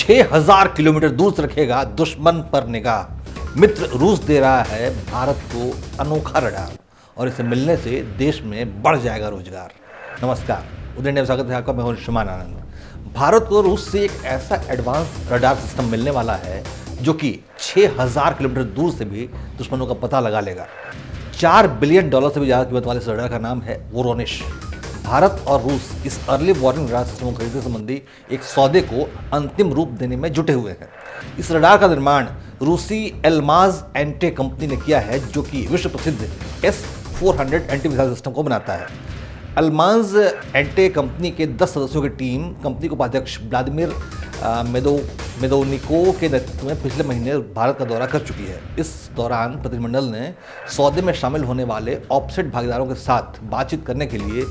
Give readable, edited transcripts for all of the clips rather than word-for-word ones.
6000 kilometre दूर से रखेगा दुश्मन पर निगाह। मित्र रूस दे रहा है भारत को अनोखा रडार और इसे मिलने से देश में बढ़ जाएगा रोजगार। नमस्कार, उदय इंडिया में स्वागत है आपका। मैं हूं शुमान आनंद। भारत को रूस से एक ऐसा एडवांस रडार सिस्टम मिलने वाला है जो कि 6000 किलोमीटर दूर से भी दुश्मनों का पता लगा लेगा। $4 बिलियन से भी ज़्यादा कीमत वाले इस रडार का नाम है वोरोनिश। भारत और रूस इस अर्ली वार्निंग रडार सिस्टम को खरीदने संबंधी एक सौदे को अंतिम रूप देने में जुटे हुए हैं। इस रडार का निर्माण रूसी एल्माज एंटे कंपनी ने किया है, जो कि विश्व प्रसिद्ध S-400 एंटी मिसाइल सिस्टम को बनाता है। अल्माज एंटे कंपनी के 10 सदस्यों की टीम कंपनी के उपाध्यक्ष व्लादिमीर मेदोनिको के नेतृत्व में पिछले महीने भारत का दौरा कर चुकी है। इस दौरान प्रतिनिधिमंडल ने सौदे में शामिल होने वाले ऑफसेट भागीदारों के साथ बातचीत करने के लिए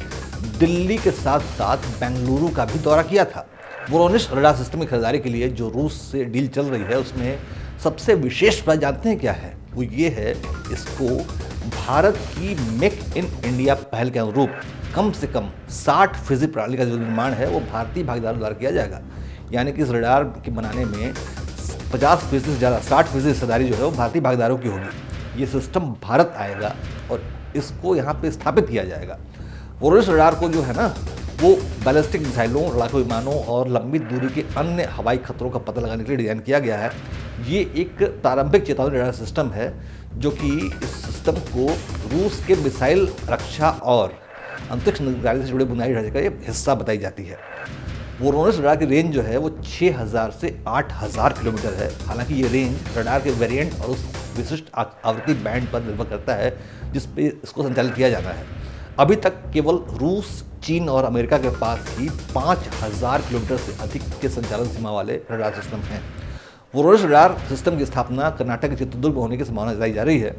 दिल्ली के साथ साथ बेंगलुरु का भी दौरा किया था। वोरोनिश रडार सिस्टम की खरीदारी के लिए जो रूस से डील चल रही है, उसमें सबसे विशेष बात जानते हैं क्या है? वो ये है, इसको भारत की मेक इन इंडिया पहल के अनुरूप कम से कम 60% प्रणाली का जो निर्माण है वो भारतीय भागीदारों द्वारा किया जाएगा। यानी कि इस रडार के बनाने में 50% से ज़्यादा 60% हिस्सेदारी जो है वो भारतीय भागीदारों की होगी। ये सिस्टम भारत आएगा और इसको यहाँ पे स्थापित किया जाएगा। वोरोनिश रडार को जो है ना, वो बैलिस्टिक मिसाइलों, लड़ाकू विमानों और लंबी दूरी के अन्य हवाई खतरों का पता लगाने के लिए डिज़ाइन किया गया है। ये एक प्रारंभिक चेतावनी रडार सिस्टम है जो कि इस सिस्टम को रूस के मिसाइल रक्षा और अंतरिक्ष निगरानी से जुड़े बुनियादी ढांचे का एक हिस्सा बताई जाती है। वोरोनिश रडार की रेंज जो है वो 6000 से 8000 किलोमीटर है। हालांकि ये रेंज रडार के वेरिएंट और उस विशिष्ट आवृत्ति बैंड पर निर्भर करता है जिस पे इसको संचालित किया जाना है। अभी तक केवल रूस, चीन और अमेरिका के पास ही 5000 किलोमीटर से अधिक के संचालन सीमा वाले रडार सिस्टम हैं। वोरोनिश रडार सिस्टम की स्थापना कर्नाटक के चित्रदुर्ग में होने की संभावना जताई जा रही है।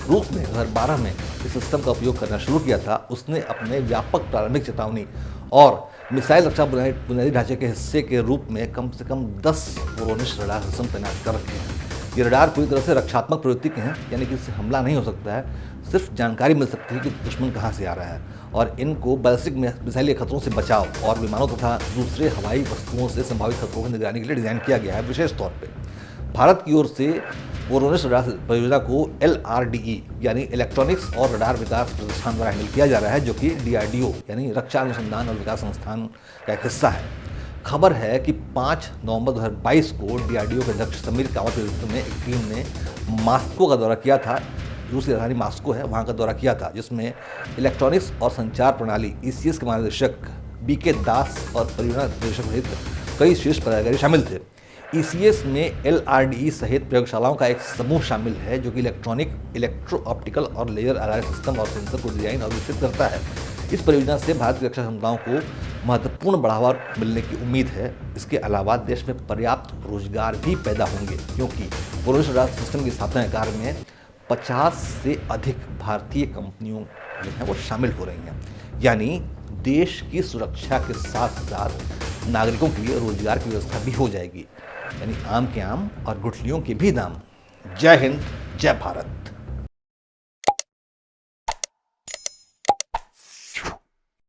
रूस ने 2012 में इस सिस्टम का उपयोग करना शुरू किया था। उसने अपने व्यापक प्रारंभिक चेतावनी और मिसाइल रक्षा बुनियादी ढांचे के हिस्से के रूप में कम से कम 10 वोरोनिश रडार सिस्टम तैनात कर रखे हैं। ये रडार पूरी तरह से रक्षात्मक प्रवृत्ति के हैं, यानी कि इससे हमला नहीं हो सकता है, सिर्फ जानकारी मिल सकती है कि दुश्मन कहाँ से आ रहा है। और इनको बैलिस्टिक मिसाइल खतरों से बचाव और विमानों तथा दूसरे हवाई वस्तुओं से संभावित खतरों की निगरानी के लिए डिज़ाइन किया गया है। विशेष तौर पर भारत की ओर से वोरोनिश रडार परियोजना को LRDE यानी इलेक्ट्रॉनिक्स और रडार विकास प्रतिष्ठान द्वारा हैंडल किया जा रहा है, जो कि DRDO यानी रक्षा अनुसंधान और विकास संस्थान का एक हिस्सा है। खबर है कि 5 नवंबर 2022 को DRDO के अध्यक्ष समीर कावत के नेतृत्व में एक टीम ने मॉस्को का दौरा किया था। रूस की राजधानी मॉस्को है, वहाँ का दौरा किया था, जिसमें इलेक्ट्रॉनिक्स और संचार प्रणाली ECS के महानिदेशक BK दास और परियोजना निदेशक सहित कई शीर्ष पदाधिकारी शामिल थे। ECS में LRDE सहित प्रयोगशालाओं का एक समूह शामिल है जो कि इलेक्ट्रो ऑप्टिकल और लेजर आधारित सिस्टम और सेंसर को डिजाइन और विकसित करता है। इस परियोजना से भारत की रक्षा क्षमताओं को महत्वपूर्ण बढ़ावा मिलने की उम्मीद है। इसके अलावा देश में पर्याप्त रोजगार भी पैदा होंगे, क्योंकि वोरोनिश रडार सिस्टम की स्थापना के कार्य में 50 से अधिक भारतीय कंपनियों जो हैं वो शामिल हो रही हैं। यानी देश की सुरक्षा के साथ साथ नागरिकों के लिए रोजगार की व्यवस्था भी हो जाएगी। यानी आम के आम और गुठलियों के भी दाम। जय हिंद, जय भारत।